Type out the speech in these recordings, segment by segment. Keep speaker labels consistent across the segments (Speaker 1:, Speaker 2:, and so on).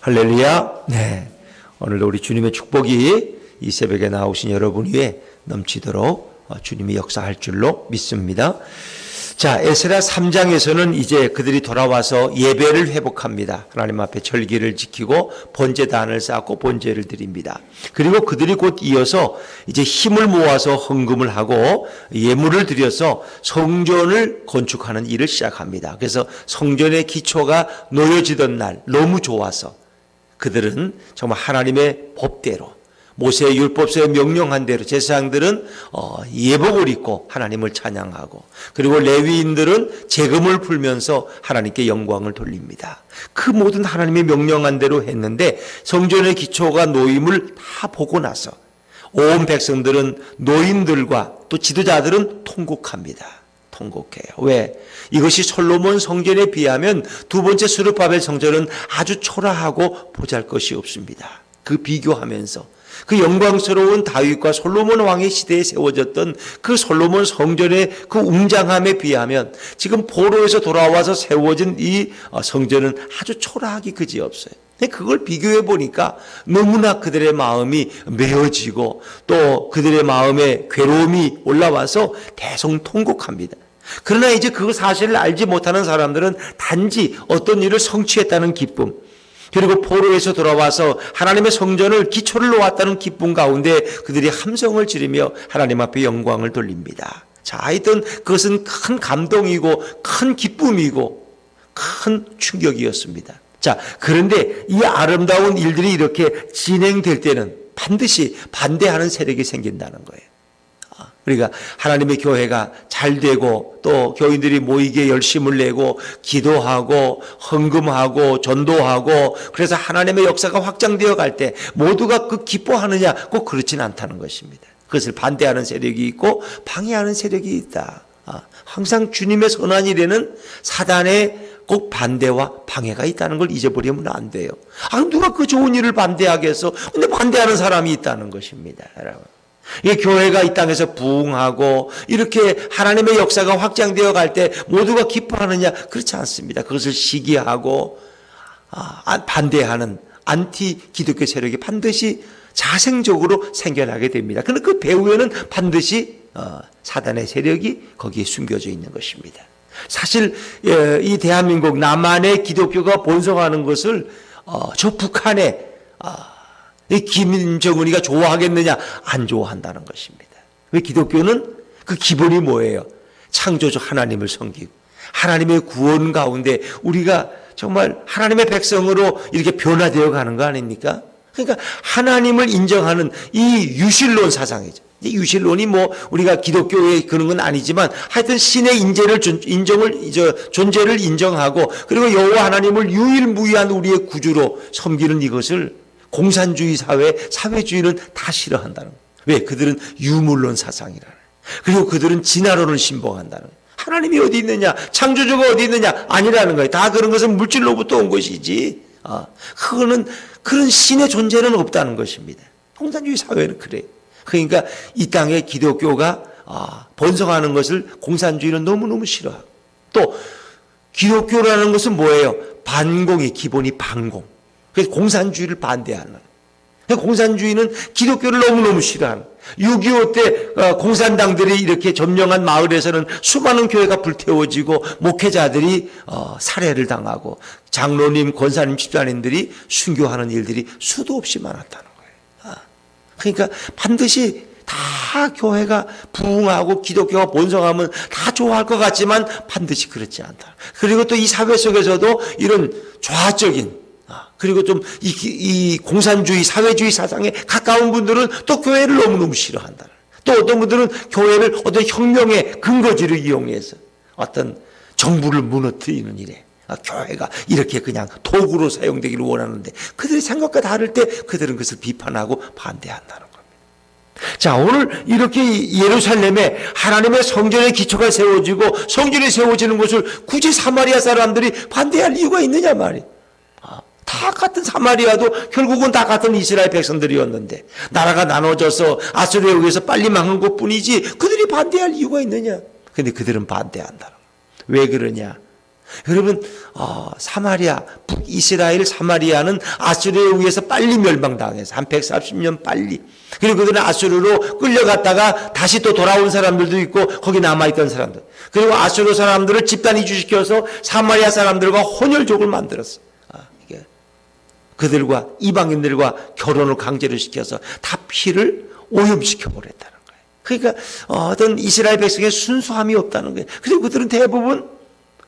Speaker 1: 할렐루야. 네. 오늘도 우리 주님의 축복이 이 새벽에 나오신 여러분 위에 넘치도록 주님이 역사할 줄로 믿습니다. 자, 에스라 3장에서는 이제 그들이 돌아와서 예배를 회복합니다. 하나님 앞에 절기를 지키고 번제단을 쌓고 번제를 드립니다. 그리고 그들이 곧 이어서 이제 힘을 모아서 헌금을 하고 예물을 드려서 성전을 건축하는 일을 시작합니다. 그래서 성전의 기초가 놓여지던 날 너무 좋아서 그들은 정말 하나님의 법대로 모세의 율법서에 명령한 대로 제사장들은 예복을 입고 하나님을 찬양하고, 그리고 레위인들은 제금을 풀면서 하나님께 영광을 돌립니다. 그 모든 하나님이 명령한 대로 했는데 성전의 기초가 놓임을 다 보고 나서 온 백성들은, 노인들과 또 지도자들은 통곡합니다. 통곡해요. 왜? 이것이 솔로몬 성전에 비하면 두 번째 스룹바벨 성전은 아주 초라하고 보잘것이 없습니다. 그 비교하면서 그 영광스러운 다윗과 솔로몬 왕의 시대에 세워졌던 그 솔로몬 성전의 그 웅장함에 비하면 지금 포로에서 돌아와서 세워진 이 성전은 아주 초라하기 그지없어요. 그걸 비교해 보니까 너무나 그들의 마음이 메어지고 또 그들의 마음에 괴로움이 올라와서 대성통곡합니다. 그러나 이제 그 사실을 알지 못하는 사람들은 단지 어떤 일을 성취했다는 기쁨, 그리고 포로에서 돌아와서 하나님의 성전을 기초를 놓았다는 기쁨 가운데 그들이 함성을 지르며 하나님 앞에 영광을 돌립니다. 자, 하여튼 그것은 큰 감동이고 큰 기쁨이고 큰 충격이었습니다. 자, 그런데 이 아름다운 일들이 이렇게 진행될 때는 반드시 반대하는 세력이 생긴다는 거예요. 그러니까 하나님의 교회가 잘 되고 또 교인들이 모이게 열심을 내고 기도하고 헌금하고 전도하고 그래서 하나님의 역사가 확장되어 갈 때 모두가 그 기뻐하느냐, 꼭 그렇지는 않다는 것입니다. 그것을 반대하는 세력이 있고 방해하는 세력이 있다. 항상 주님의 선한 일에는 사단의 꼭 반대와 방해가 있다는 걸 잊어버리면 안 돼요. 누가 그 좋은 일을 반대하겠어? 근데 반대하는 사람이 있다는 것입니다, 여러분. 이 교회가 이 땅에서 부흥하고 이렇게 하나님의 역사가 확장되어 갈 때 모두가 기뻐하느냐? 그렇지 않습니다. 그것을 시기하고 반대하는 안티 기독교 세력이 반드시 자생적으로 생겨나게 됩니다. 그런데 그 배후에는 반드시 사단의 세력이 거기에 숨겨져 있는 것입니다. 사실 이 대한민국 남한의 기독교가 번성하는 것을 저 북한에 이 김정은이가 좋아하겠느냐? 안 좋아한다는 것입니다. 왜? 기독교는 그 기본이 뭐예요? 창조주 하나님을 섬기고 하나님의 구원 가운데 우리가 정말 하나님의 백성으로 이렇게 변화되어 가는 거 아닙니까? 그러니까 하나님을 인정하는 이 유실론 사상이죠. 유실론이 뭐 우리가 기독교의 그런 건 아니지만 하여튼 신의 존재를 인정하고 그리고 여호와 하나님을 유일무이한 우리의 구주로 섬기는 이것을 공산주의 사회주의는 다 싫어한다는 거예요. 왜? 그들은 유물론 사상이라는 거예요. 그리고 그들은 진화론을 신봉한다는 거예요. 하나님이 어디 있느냐? 창조주가 어디 있느냐? 아니라는 거예요. 다 그런 것은 물질로부터 온 것이지. 그거는 그런 신의 존재는 없다는 것입니다. 공산주의 사회는 그래요. 그러니까 이 땅에 기독교가 번성하는 것을 공산주의는 너무너무 싫어하고, 또 기독교라는 것은 뭐예요? 반공이 기본이 반공. 그래서 공산주의를 반대하는. 공산주의는 기독교를 너무너무 싫어하는. 6.25 때 공산당들이 이렇게 점령한 마을에서는 수많은 교회가 불태워지고 목회자들이 살해를 당하고 장로님, 권사님, 집사님들이 순교하는 일들이 수도 없이 많았다는 거예요. 그러니까 반드시 다 교회가 부흥하고 기독교가 번성하면 다 좋아할 것 같지만 반드시 그렇지 않다. 그리고 또 이 사회 속에서도 이런 좌적인, 그리고 좀 이 공산주의, 사회주의 사상에 가까운 분들은 또 교회를 너무너무 싫어한다. 또 어떤 분들은 교회를 어떤 혁명의 근거지를 이용해서 어떤 정부를 무너뜨리는 일에 교회가 이렇게 그냥 도구로 사용되기를 원하는데 그들의 생각과 다를 때 그들은 그것을 비판하고 반대한다는 겁니다. 자, 오늘 이렇게 예루살렘에 하나님의 성전의 기초가 세워지고 성전이 세워지는 것을 굳이 사마리아 사람들이 반대할 이유가 있느냐 말이에요. 다 같은 사마리아도 결국은 다 같은 이스라엘 백성들이었는데 나라가 나눠져서 아수르에 의해서 빨리 망한 것뿐이지 그들이 반대할 이유가 있느냐? 근데 그들은 반대한다는 거예요. 왜 그러냐? 여러분, 사마리아, 북이스라엘 사마리아는 아수르에 의해서 빨리 멸망당해서 한 140년 빨리. 그리고 그들은 아수르로 끌려갔다가 다시 또 돌아온 사람들도 있고 거기 남아있던 사람들. 그리고 아수르 사람들을 집단 이주시켜서 사마리아 사람들과 혼혈족을 만들었어. 이게 그들과 이방인들과 결혼을 강제로 시켜서 다 피를 오염시켜 버렸다는 거예요. 그러니까 어떤 이스라엘 백성의 순수함이 없다는 거예요. 그리고 그들은 대부분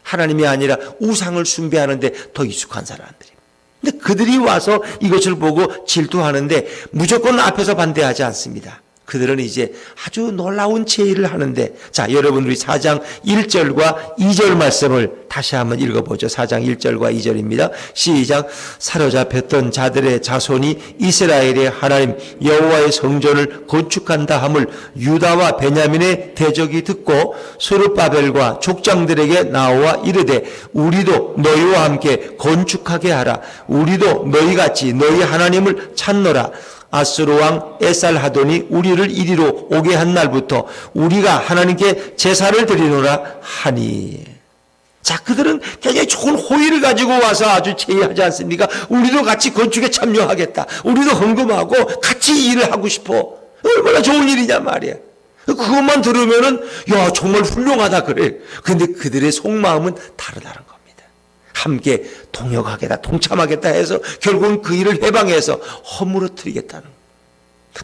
Speaker 1: 하나님이 아니라 우상을 숭배하는데 더 익숙한 사람들이에요. 근데 그들이 와서 이것을 보고 질투하는데 무조건 앞에서 반대하지 않습니다. 그들은 이제 아주 놀라운 제의를 하는데, 자, 여러분 우리 4장 1절과 2절 말씀을 다시 한번 읽어보죠. 4장 1절과 2절입니다. 시작. 사로잡혔던 자들의 자손이 이스라엘의 하나님 여호와의 성전을 건축한다 함을 유다와 베냐민의 대적이 듣고 스룹바벨과 족장들에게 나와 이르되 우리도 너희와 함께 건축하게 하라. 우리도 너희같이 너희 하나님을 찾노라. 아수르 왕 에살하돈이 우리를 이리로 오게 한 날부터 우리가 하나님께 제사를 드리노라 하니. 자, 그들은 굉장히 좋은 호의를 가지고 와서 아주 제의하지 않습니까? 우리도 같이 건축에 참여하겠다. 우리도 헌금하고 같이 일을 하고 싶어. 얼마나 좋은 일이냐 말이야. 그것만 들으면은 야, 정말 훌륭하다 그래. 근데 그들의 속마음은 다르다는 겁니다. 함께 동역하겠다, 동참하겠다 해서 결국은 그 일을 해방해서 허물어뜨리겠다는 거예요.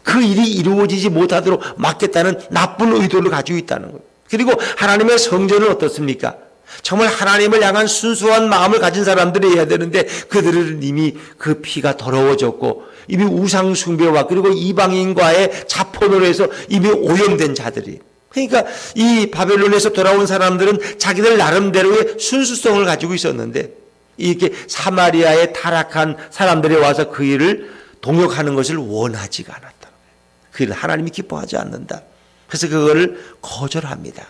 Speaker 1: 그 일이 이루어지지 못하도록 막겠다는 나쁜 의도를 가지고 있다는 거예요. 그리고 하나님의 성전은 어떻습니까? 정말 하나님을 향한 순수한 마음을 가진 사람들이 해야 되는데 그들은 이미 그 피가 더러워졌고 이미 우상 숭배와 그리고 이방인과의 자포로 해서 이미 오염된 자들이. 그러니까 이 바벨론에서 돌아온 사람들은 자기들 나름대로의 순수성을 가지고 있었는데 이렇게 사마리아의 타락한 사람들이 와서 그 일을 동역하는 것을 원하지가 않았다. 그 일을 하나님이 기뻐하지 않는다. 그래서 그거를 거절합니다.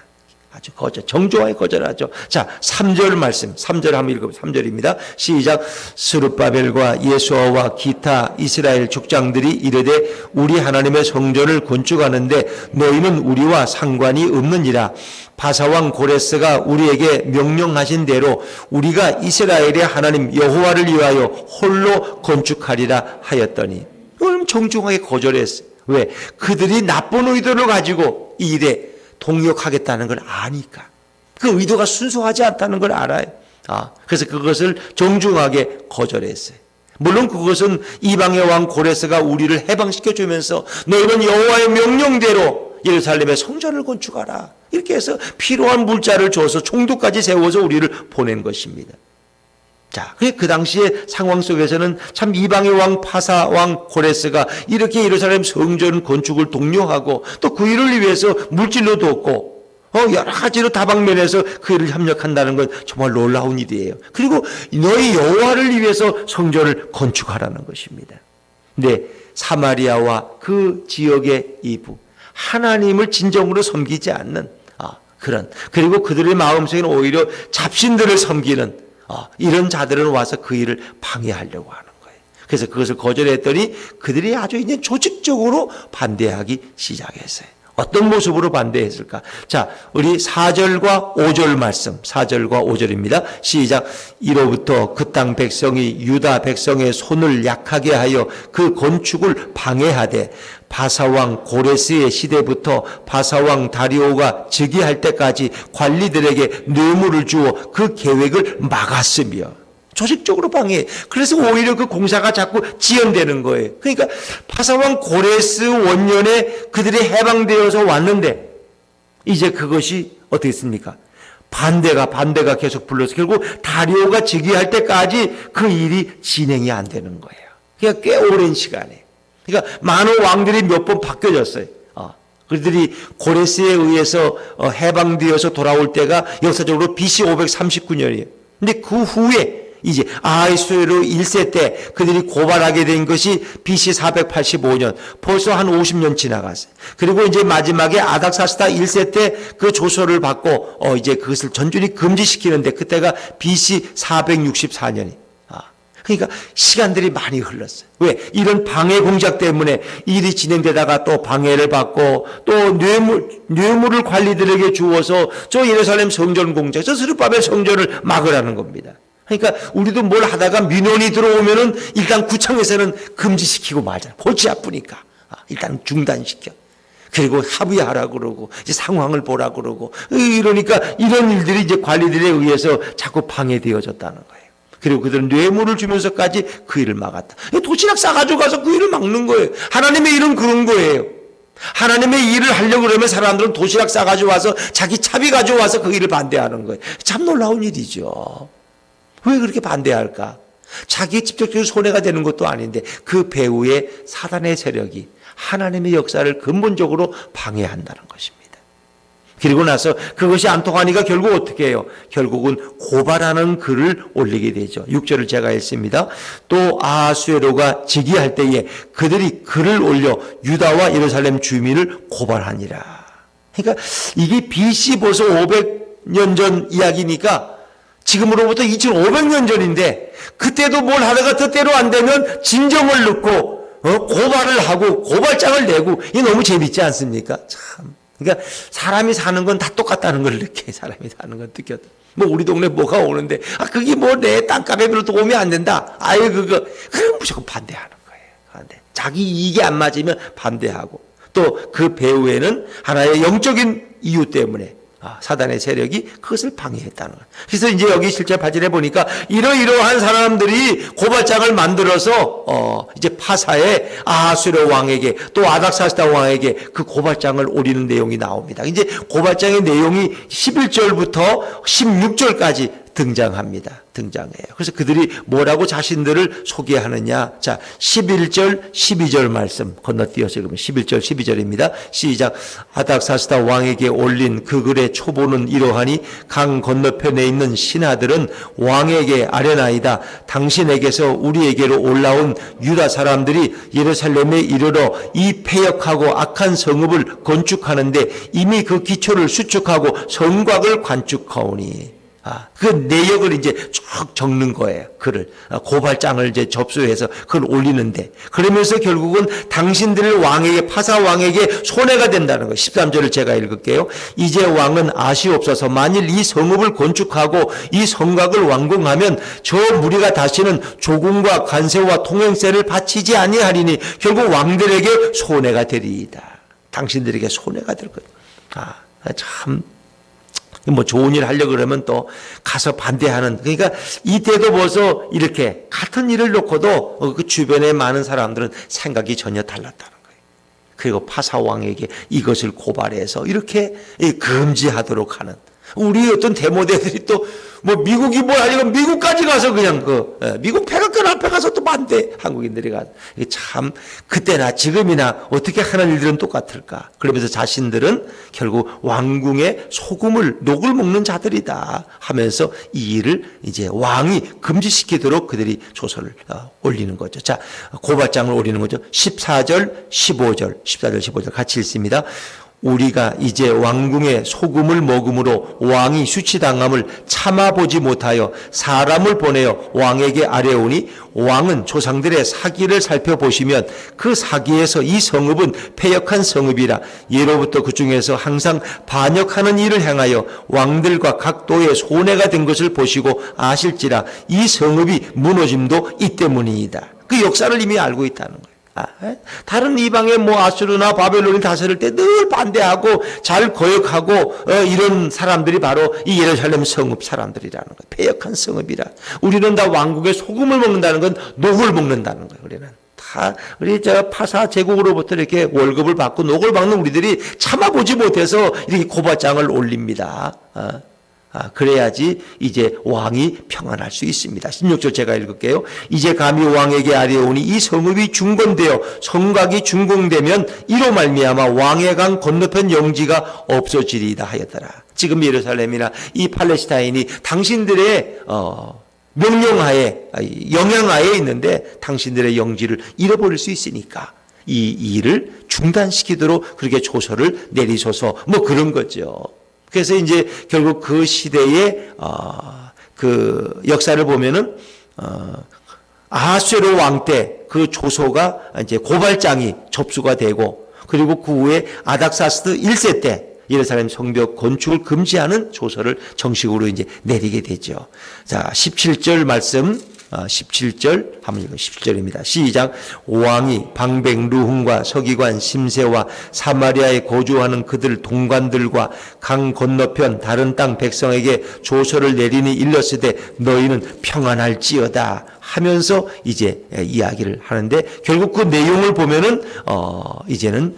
Speaker 1: 아주 정중하게 거절하죠. 자, 3절 말씀, 3절 한번 읽어보세요. 3절입니다. 시작. 스룹바벨과 예수아와 기타 이스라엘 족장들이 이르되 우리 하나님의 성전을 건축하는데 너희는 우리와 상관이 없느니라. 바사왕 고레스가 우리에게 명령하신 대로 우리가 이스라엘의 하나님 여호와를 위하여 홀로 건축하리라 하였더니 그럼 정중하게 거절했어요. 왜? 그들이 나쁜 의도를 가지고 이 일에 동역하겠다는 걸 아니까. 그 의도가 순수하지 않다는 걸 알아요. 그래서 그것을 정중하게 거절했어요. 물론 그것은 이방의 왕 고레스가 우리를 해방시켜 주면서 너희는 여호와의 명령대로 예루살렘에 성전을 건축하라. 이렇게 해서 필요한 물자를 줘서 총독까지 세워서 우리를 보낸 것입니다. 자, 그 당시의 상황 속에서는 참 이방의 왕 파사 왕 고레스가 이렇게 예루살렘 성전 건축을 독려하고 또 그 일을 위해서 물질로 돕고 여러 가지로 다방면에서 그 일을 협력한다는 건 정말 놀라운 일이에요. 그리고 너희 여호와를 위해서 성전을 건축하라는 것입니다. 근데 사마리아와 그 지역의 이부 하나님을 진정으로 섬기지 않는 그리고 그들의 마음속에는 오히려 잡신들을 섬기는 이런 자들은 와서 그 일을 방해하려고 하는 거예요. 그래서 그것을 거절했더니 그들이 아주 이제 조직적으로 반대하기 시작했어요. 어떤 모습으로 반대했을까? 자, 우리 4절과 5절 말씀, 4절과 5절입니다. 시작. 이로부터 그 땅 백성이 유다 백성의 손을 약하게 하여 그 건축을 방해하되 바사왕 고레스의 시대부터 바사왕 다리오가 즉위할 때까지 관리들에게 뇌물을 주어 그 계획을 막았으며 조직적으로 방해해. 그래서 오히려 그 공사가 자꾸 지연되는 거예요. 그러니까 바사왕 고레스 원년에 그들이 해방되어서 왔는데 이제 그것이 어떻게 했습니까? 반대가 계속 불러서 결국 다리오가 즉위할 때까지 그 일이 진행이 안 되는 거예요. 그러니까 꽤 오랜 시간에. 그러니까 많은 왕들이 몇 번 바뀌어졌어요. 그들이 고레스에 의해서 해방되어서 돌아올 때가 역사적으로 BC 539년이에요. 근데 그 후에 이제 아하수에로 1세 때 그들이 고발하게 된 것이 BC 485년, 벌써 한 50년 지나갔어요. 그리고 이제 마지막에 아닥사스다 1세 때 그 조서를 받고 이제 그것을 전준히 금지시키는데 그때가 BC 464년이. 그러니까 시간들이 많이 흘렀어요. 왜? 이런 방해 공작 때문에 일이 진행되다가 또 방해를 받고 또 뇌물을 관리들에게 주어서 저 예루살렘 성전 공작, 저 스룹바벨 성전을 막으라는 겁니다. 그러니까 우리도 뭘 하다가 민원이 들어오면은 일단 구청에서는 금지시키고 말잖아요. 골치 아프니까. 일단 중단시켜. 그리고 합의하라고 그러고 이제 상황을 보라고 그러고 이러니까 이런 일들이 이제 관리들에 의해서 자꾸 방해되어졌다는 거예요. 그리고 그들은 뇌물을 주면서까지 그 일을 막았다. 도시락 싸가지고 가서 그 일을 막는 거예요. 하나님의 일은 그런 거예요. 하나님의 일을 하려고 그러면 사람들은 도시락 싸가지고 와서 자기 차비 가지고 와서 그 일을 반대하는 거예요. 참 놀라운 일이죠. 왜 그렇게 반대할까? 자기 직접적으로 손해가 되는 것도 아닌데 그 배후에 사단의 세력이 하나님의 역사를 근본적으로 방해한다는 것입니다. 그리고 나서 그것이 안 통하니까 결국 어떻게 해요? 결국은 고발하는 글을 올리게 되죠. 6절을 제가 읽습니다. 또 아하수에로가 즉위할 때에 그들이 글을 올려 유다와 예루살렘 주민을 고발하니라. 그러니까 이게 BC 벌써 500년 전 이야기니까 지금으로부터 2500년 전인데 그때도 뭘 하다가 뜻대로 안 되면 진정을 넣고 고발을 하고 고발장을 내고 이게 너무 재밌지 않습니까? 참. 그러니까 사람이 사는 건 다 똑같다는 걸 느껴요. 사람이 사는 건 느껴도. 뭐 우리 동네 뭐가 오는데 그게 뭐 내 땅값에 별로 도움이 안 된다. 아예 그럼 무조건 반대하는 거예요. 반대. 자기 이익이 안 맞으면 반대하고 또 그 배후에는 하나의 영적인 이유 때문에 사단의 세력이 그것을 방해했다는 거예요. 그래서 이제 여기 실제 8절에 보니까 이러이러한 사람들이 고발장을 만들어서 이제 파사의 아하수에로 왕에게 또 아닥사스다 왕에게 그 고발장을 올리는 내용이 나옵니다. 이제 고발장의 내용이 11절부터 16절까지 등장해요. 그래서 그들이 뭐라고 자신들을 소개하느냐. 자, 11절, 12절 말씀 건너뛰어서 그러면 11절, 12절입니다. 시작. 아닥사스다 왕에게 올린 그 글의 초보는 이러하니 강 건너편에 있는 신하들은 왕에게 아뢰나이다. 당신에게서 우리에게로 올라온 유다 사람들이 예루살렘에 이르러 이 패역하고 악한 성읍을 건축하는데 이미 그 기초를 수축하고 성곽을 관축하오니. 그 내역을 이제 쭉 적는 거예요. 글을. 고발장을 이제 접수해서 그걸 올리는데. 그러면서 결국은 당신들 왕에게, 파사 왕에게 손해가 된다는 거예요. 13절을 제가 읽을게요. 이제 왕은 아시옵소서. 만일 이 성읍을 건축하고 이 성곽을 완공하면 저 무리가 다시는 조공과 관세와 통행세를 바치지 아니하리니 결국 왕들에게 손해가 되리이다. 당신들에게 손해가 될 거예요. 참. 뭐 좋은 일 하려고 그러면 또 가서 반대하는. 그러니까 이때도 벌써 이렇게 같은 일을 놓고도 그 주변에 많은 사람들은 생각이 전혀 달랐다는 거예요. 그리고 파사왕에게 이것을 고발해서 이렇게 금지하도록 하는. 우리 어떤 대모대들이 또 뭐 미국이 뭘 하려고 미국까지 가서 그냥 미국 백악관 앞에 가서 또 반대. 한국인들이 가서. 참 그때나 지금이나 어떻게 하는 일들은 똑같을까. 그러면서 자신들은 결국 왕궁의 소금을 녹을 먹는 자들이다 하면서 이 일을 이제 왕이 금지시키도록 그들이 조서를 올리는 거죠. 자, 고발장을 올리는 거죠. 14절 15절 같이 읽습니다. 우리가 이제 왕궁의 소금을 먹음으로 왕이 수치당함을 참아보지 못하여 사람을 보내어 왕에게 아뢰오니 왕은 조상들의 사기를 살펴보시면 그 사기에서 이 성읍은 패역한 성읍이라 예로부터 그 중에서 항상 반역하는 일을 행하여 왕들과 각도의 손해가 된 것을 보시고 아실지라 이 성읍이 무너짐도 이 때문이다. 그 역사를 이미 알고 있다는 거예요. 다른 이방의 뭐 아수르나 바벨론이 다스릴 때 늘 반대하고 잘 거역하고 이런 사람들이 바로 이 예루살렘 성읍 사람들이라는 거예요. 패역한 성읍이라. 우리는 다 왕국의 소금을 먹는다는 건 녹을 먹는다는 거예요. 우리는 다 우리 저 파사 제국으로부터 이렇게 월급을 받고 녹을 먹는 우리들이 참아보지 못해서 이렇게 고발장을 올립니다. 그래야지 이제 왕이 평안할 수 있습니다. 16절 제가 읽을게요. 이제 감히 왕에게 아뢰오니 이 성읍이 중건되어 성곽이 준공되면 이로 말미암아 왕의 강 건너편 영지가 없어지리이다 하였더라. 지금 예루살렘이나 이 팔레스타인이 당신들의 명령하에 영향하에 있는데 당신들의 영지를 잃어버릴 수 있으니까 이 일을 중단시키도록 그렇게 조서를 내리소서 뭐 그런 거죠. 그래서 이제 결국 그 시대의 그 역사를 보면은 아하수에로 왕 때 그 조서가 이제 고발장이 접수가 되고, 그리고 그 후에 아닥사스드 1세 때 예루살렘 성벽 건축을 금지하는 조서를 정식으로 이제 내리게 되죠. 자, 17절 말씀, 17절 한번 읽어. 17절입니다. 시작. 왕이 방백 루훔과 서기관 심세와 사마리아에 거주하는 그들 동관들과 강 건너편 다른 땅 백성에게 조서를 내리니 일렀으되 너희는 평안할지어다 하면서 이제 이야기를 하는데, 결국 그 내용을 보면은 이제는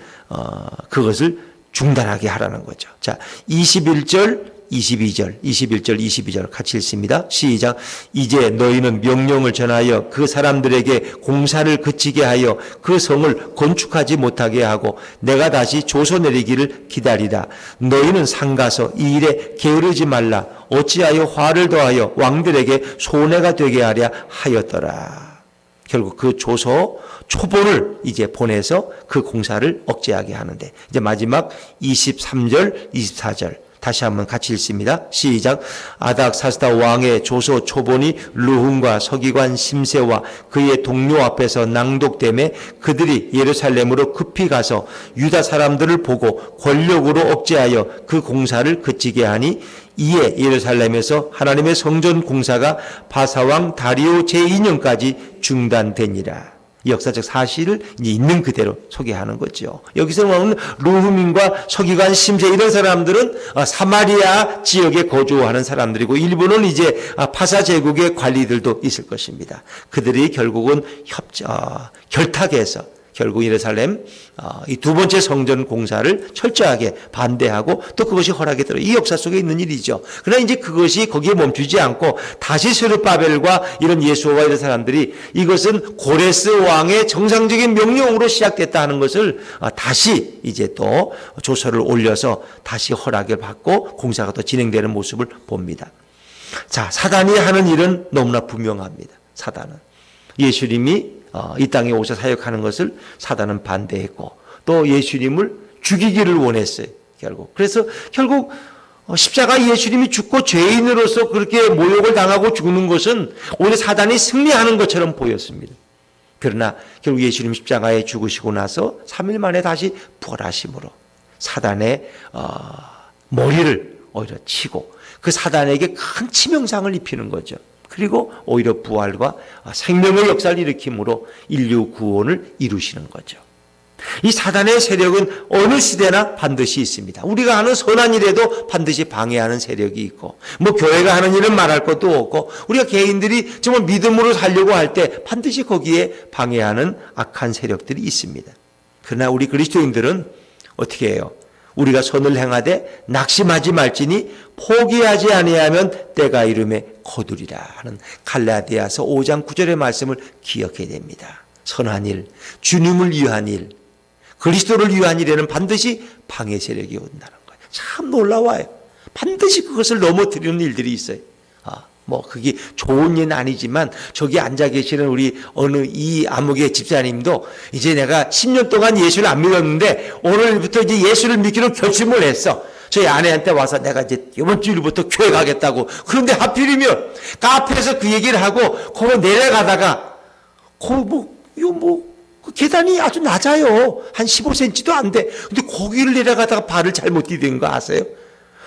Speaker 1: 그것을 중단하게 하라는 거죠. 자, 21절, 22절 같이 읽습니다. 시작. 이제 너희는 명령을 전하여 그 사람들에게 공사를 그치게 하여 그 성을 건축하지 못하게 하고 내가 다시 조서 내리기를 기다리라. 너희는 상가서 이 일에 게으르지 말라. 어찌하여 화를 더하여 왕들에게 손해가 되게 하랴 하였더라. 결국 그 조서 초본을 이제 보내서 그 공사를 억제하게 하는데, 이제 마지막 23절, 24절 다시 한번 같이 읽습니다. 시작. 아닥사스다 왕의 조서 초본이 루훔과 서기관 심세와 그의 동료 앞에서 낭독되매 그들이 예루살렘으로 급히 가서 유다 사람들을 보고 권력으로 억제하여 그 공사를 그치게 하니, 이에 예루살렘에서 하나님의 성전 공사가 바사왕 다리오 제2년까지 중단되니라. 역사적 사실을 이제 있는 그대로 소개하는 거죠. 여기서 보면 루훔인과 서기관 심세 이런 사람들은 사마리아 지역에 거주하는 사람들이고, 일부는 이제 파사 제국의 관리들도 있을 것입니다. 그들이 결국은 결탁해서 결국 예루살렘 이 두 번째 성전 공사를 철저하게 반대하고 또 그것이 허락이 들어 이 역사 속에 있는 일이죠. 그러나 이제 그것이 거기에 멈추지 않고 다시 스룹바벨과 이런 예수와 이런 사람들이 이것은 고레스 왕의 정상적인 명령으로 시작됐다 하는 것을 다시 이제 또 조서를 올려서 다시 허락을 받고 공사가 또 진행되는 모습을 봅니다. 자, 사단이 하는 일은 너무나 분명합니다. 사단은 예수님이 이 땅에 오셔 사역하는 것을 사단은 반대했고 또 예수님을 죽이기를 원했어요. 그래서 결국 십자가 예수님이 죽고 죄인으로서 그렇게 모욕을 당하고 죽는 것은 오히려 사단이 승리하는 것처럼 보였습니다. 그러나 결국 예수님 십자가에 죽으시고 나서 3일 만에 다시 부활하심으로 사단의 머리를 오히려 치고 그 사단에게 큰 치명상을 입히는 거죠. 그리고 오히려 부활과 생명의 역사를 일으킴으로 인류 구원을 이루시는 거죠. 이 사단의 세력은 어느 시대나 반드시 있습니다. 우리가 하는 선한 일에도 반드시 방해하는 세력이 있고, 뭐 교회가 하는 일은 말할 것도 없고, 우리가 개인들이 정말 믿음으로 살려고 할 때 반드시 거기에 방해하는 악한 세력들이 있습니다. 그러나 우리 그리스도인들은 어떻게 해요? 우리가 선을 행하되 낙심하지 말지니 포기하지 아니하면 때가 이름에 거두리라 하는 갈라디아서 5장 9절의 말씀을 기억해야 됩니다. 선한 일, 주님을 위한 일, 그리스도를 위한 일에는 반드시 방해 세력이 온다는 거예요. 참 놀라워요. 반드시 그것을 넘어뜨리는 일들이 있어요. 뭐 그게 좋은 일은 아니지만 저기 앉아 계시는 우리 어느 이 암흑의 집사님도 이제 내가 10년 동안 예수를 안 믿었는데 오늘부터 이제 예수를 믿기로 결심을 했어. 저희 아내한테 와서 내가 이제 이번 주일부터 교회 가겠다고. 그런데 하필이면 카페에서 그 얘기를 하고 거기 내려가다가 그 계단이 아주 낮아요. 한 15cm도 안 돼. 근데 거기를 내려가다가 발을 잘못 디딘 거 아세요?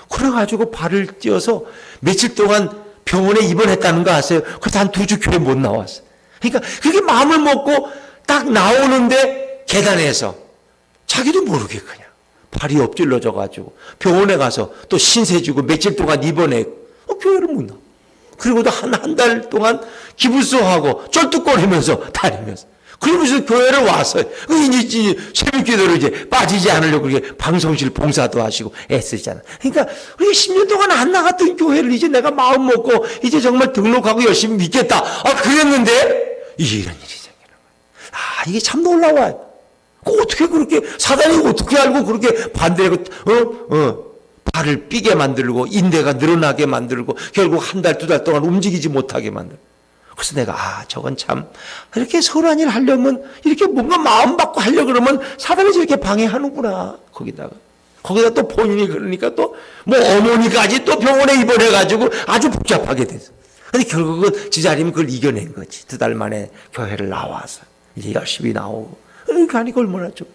Speaker 1: 그래가지고 발을 띄어서 며칠 동안 병원에 입원했다는 거 아세요? 그래서 한 2주 교회 못 나왔어요. 그러니까 그게 마음을 먹고 딱 나오는데 계단에서 자기도 모르게 그냥 발이 엎질러져 가지고 병원에 가서 또 신세 지고 며칠 동안 입원해 교회를 못 나와. 그리고도 한 달 동안 기부스하고 쩔뚝거리면서 다니면서 그러면서 교회를 왔어요. 이제 새벽 기도를 이제 빠지지 않으려고 그렇게 방송실 봉사도 하시고 애쓰잖아. 그러니까 우리가 10년 동안 안 나갔던 교회를 이제 내가 마음 먹고 이제 정말 등록하고 열심히 믿겠다. 그랬는데 이런 일이 생기는 거야. 이게 참 놀라워요. 어떻게 그렇게 사단이 어떻게 알고 그렇게 반대하고 발을 삐게 만들고 인대가 늘어나게 만들고 결국 한 달, 2달 동안 움직이지 못하게 만들고. 그래서 내가 저건 참 이렇게 선한 일 하려면 이렇게 뭔가 마음 받고 하려고 그러면 사단이 저렇게 방해하는구나. 거기다 또 본인이 그러니까 또 뭐 어머니까지 또 병원에 입원해가지고 아주 복잡하게 됐어. 근데 결국은 집사님은 그걸 이겨낸 거지. 2달 만에 교회를 나와서 이제 열심히 나오고. 그러니까 얼마나 좀.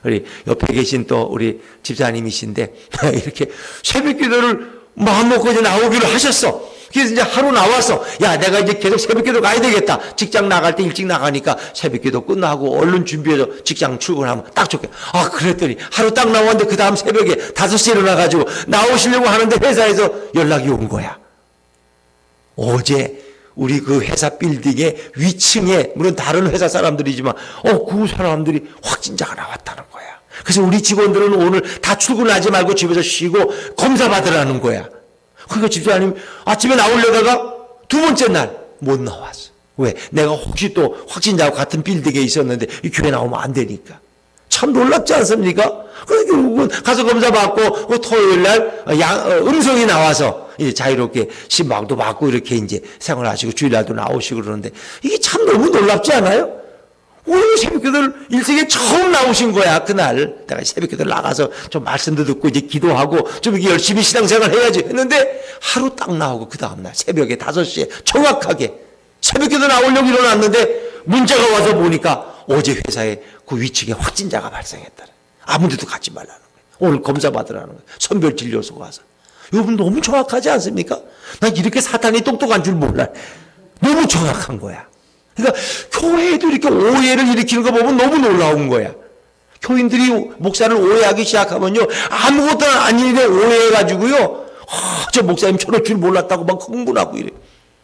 Speaker 1: 우리 옆에 계신 또 우리 집사님이신데 이렇게 새벽 기도를 마음 먹고 이제 나오기로 하셨어. 그래서 이제 하루 나와서 야 내가 이제 계속 새벽 기도 가야 되겠다. 직장 나갈 때 일찍 나가니까 새벽 기도 끝나고 얼른 준비해서 직장 출근하면 딱 좋게. 그랬더니 하루 딱 나왔는데 그 다음 새벽에 5시에 일어나가지고 나오시려고 하는데 회사에서 연락이 온 거야. 어제 우리 그 회사 빌딩의 위층에 물론 다른 회사 사람들이지만 그 사람들이 확진자가 나왔다는 거야. 그래서 우리 직원들은 오늘 다 출근하지 말고 집에서 쉬고 검사 받으라는 거야. 그러니까 집사님 아침에 나오려다가 2번째 날 못 나왔어. 왜? 내가 혹시 또 확진자와 같은 빌딩에 있었는데 이 교회 나오면 안 되니까. 참 놀랍지 않습니까? 그래서 결국은 가서 검사 받고 토요일 날 음성이 나와서 이제 자유롭게 신방도 받고 이렇게 이제 생활하시고 주일날도 나오시고 그러는데 이게 참 너무 놀랍지 않아요? 오늘 새벽기도를 일생에 처음 나오신 거야. 그날 내가 새벽기도 나가서 좀 말씀도 듣고 이제 기도하고 좀 이렇게 열심히 신앙생활 해야지 했는데 하루 딱 나오고 그 다음날 새벽에 5시에 정확하게 새벽기도 나오려고 일어났는데 문자가 와서 보니까 어제 회사에 그 위층에 확진자가 발생했다. 아무 데도 가지 말라는 거예요. 오늘 검사 받으라는 거예요. 선별진료소 가서. 여러분 너무 정확하지 않습니까? 난 이렇게 사탄이 똑똑한 줄 몰라. 너무 정확한 거야. 그러니까 교회에도 이렇게 오해를 일으키는 거 보면 너무 놀라운 거야. 교인들이 목사를 오해하기 시작하면요. 아무것도 아닌 일에 오해해가지고요. 저 목사님 저럴 줄 몰랐다고 막 흥분하고 이래.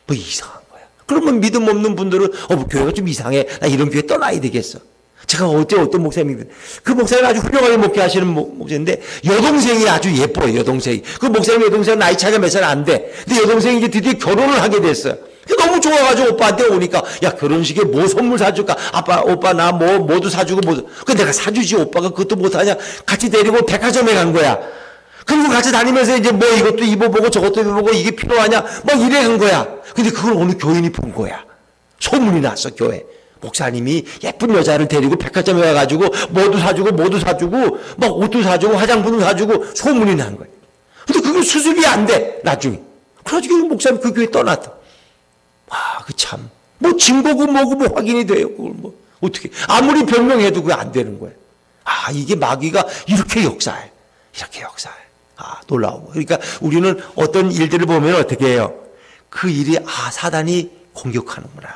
Speaker 1: 뭐 이상한 거야. 그러면 믿음 없는 분들은 교회가 좀 이상해. 나 이런 교회 떠나야 되겠어. 제가 어떤 목사님이 그 목사님 아주 훌륭하게 목회하시는 목사인데 여동생이 아주 예뻐요. 여동생이. 그 목사님 여동생 나이 차이가 몇 살 안 돼. 근데 여동생이 이제 드디어 결혼을 하게 됐어요. 너무 좋아가지고 오빠한테 오니까 야 결혼식에 뭐 선물 사줄까? 아빠 오빠 나 뭐도 사주고 그 내가 사주지. 오빠가 그것도 못하냐? 같이 데리고 백화점에 간 거야. 그리고 같이 다니면서 이제 뭐 이것도 입어보고 저것도 입어보고 이게 필요하냐? 막 이래 간 거야. 근데 그걸 어느 교인이 본 거야. 소문이 났어 교회. 목사님이 예쁜 여자를 데리고 백화점에 가가지고 뭐도 사주고 막 옷도 사주고 화장품도 사주고 소문이 난 거야. 근데 그게 수습이 안 돼 나중에. 그래가지고 목사님 그 교회 떠났다. 그 참 뭐 증거고 뭐고 뭐 확인이 돼요. 그걸 뭐 어떻게 아무리 변명해도 그게 안 되는 거예요. 이게 마귀가 이렇게 역사해. 이렇게 역사해. 놀라운 거. 그러니까 우리는 어떤 일들을 보면 어떻게 해요? 그 일이 사단이 공격하는구나.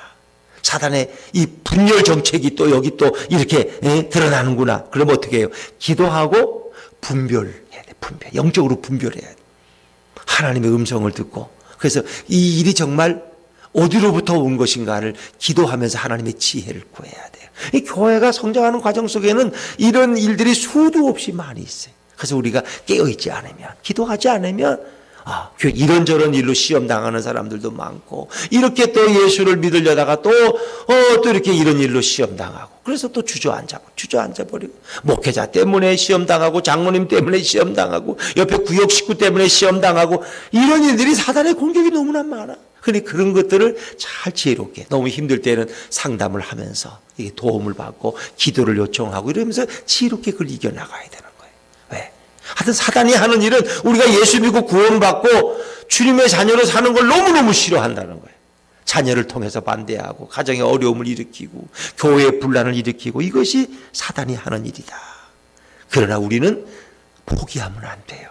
Speaker 1: 사단의 이 분열 정책이 또 여기 또 이렇게 드러나는구나. 그러면 어떻게 해요? 기도하고 분별해야 돼. 영적으로 분별해야 돼. 하나님의 음성을 듣고. 그래서 이 일이 정말 어디로부터 온 것인가를 기도하면서 하나님의 지혜를 구해야 돼요. 이 교회가 성장하는 과정 속에는 이런 일들이 수도 없이 많이 있어요. 그래서 우리가 깨어있지 않으면, 기도하지 않으면 이런저런 일로 시험당하는 사람들도 많고, 이렇게 또 예수를 믿으려다가 또 이렇게 이런 일로 시험당하고, 그래서 또 주저앉아버리고, 목회자 때문에 시험당하고, 장로님 때문에 시험당하고, 옆에 구역 식구 때문에 시험당하고, 이런 일들이 사단의 공격이 너무나 많아. 그런데 그런 것들을 잘 지혜롭게, 너무 힘들 때는 상담을 하면서 도움을 받고, 기도를 요청하고, 이러면서 지혜롭게 그걸 이겨나가야 되는 거예요. 왜? 하여튼 사단이 하는 일은 우리가 예수 믿고 구원받고 주님의 자녀로 사는 걸 너무너무 싫어한다는 거예요. 자녀를 통해서 반대하고 가정의 어려움을 일으키고 교회의 분란을 일으키고 이것이 사단이 하는 일이다. 그러나 우리는 포기하면 안 돼요.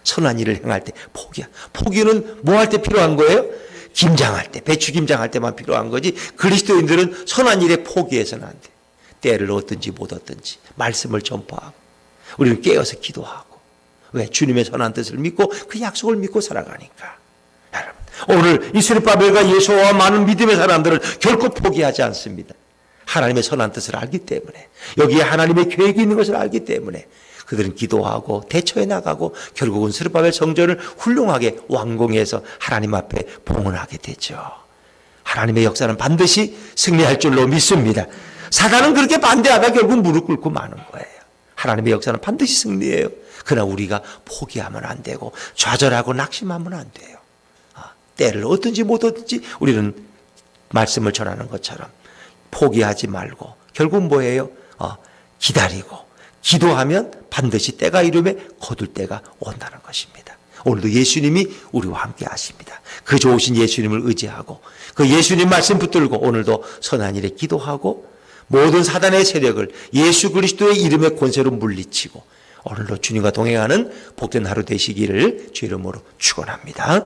Speaker 1: 선한 일을 행할 때 포기는 뭐 할 때 필요한 거예요? 김장할 때, 배추 김장할 때만 필요한 거지 그리스도인들은 선한 일에 포기해서는 안 돼. 때를 얻든지 못 얻든지 말씀을 전파하고 우리는 깨어서 기도하고. 왜? 주님의 선한 뜻을 믿고 그 약속을 믿고 살아가니까. 여러분, 오늘 이 스룹바벨과 예수와 많은 믿음의 사람들은 결코 포기하지 않습니다. 하나님의 선한 뜻을 알기 때문에, 여기에 하나님의 계획이 있는 것을 알기 때문에 그들은 기도하고 대처해 나가고 결국은 스룹바벨 성전을 훌륭하게 완공해서 하나님 앞에 봉헌하게 되죠. 하나님의 역사는 반드시 승리할 줄로 믿습니다. 사단은 그렇게 반대하다 결국 무릎 꿇고 마는 거예요. 하나님의 역사는 반드시 승리해요. 그러나 우리가 포기하면 안 되고 좌절하고 낙심하면 안 돼요. 때를 얻든지 못 얻든지 우리는 말씀을 전하는 것처럼 포기하지 말고 결국 뭐예요? 기다리고 기도하면 반드시 때가 이름에 거둘 때가 온다는 것입니다. 오늘도 예수님이 우리와 함께 하십니다. 그 좋으신 예수님을 의지하고 그 예수님 말씀 붙들고 오늘도 선한 일에 기도하고 모든 사단의 세력을 예수 그리스도의 이름의 권세로 물리치고 오늘도 주님과 동행하는 복된 하루 되시기를 주 이름으로 축원합니다.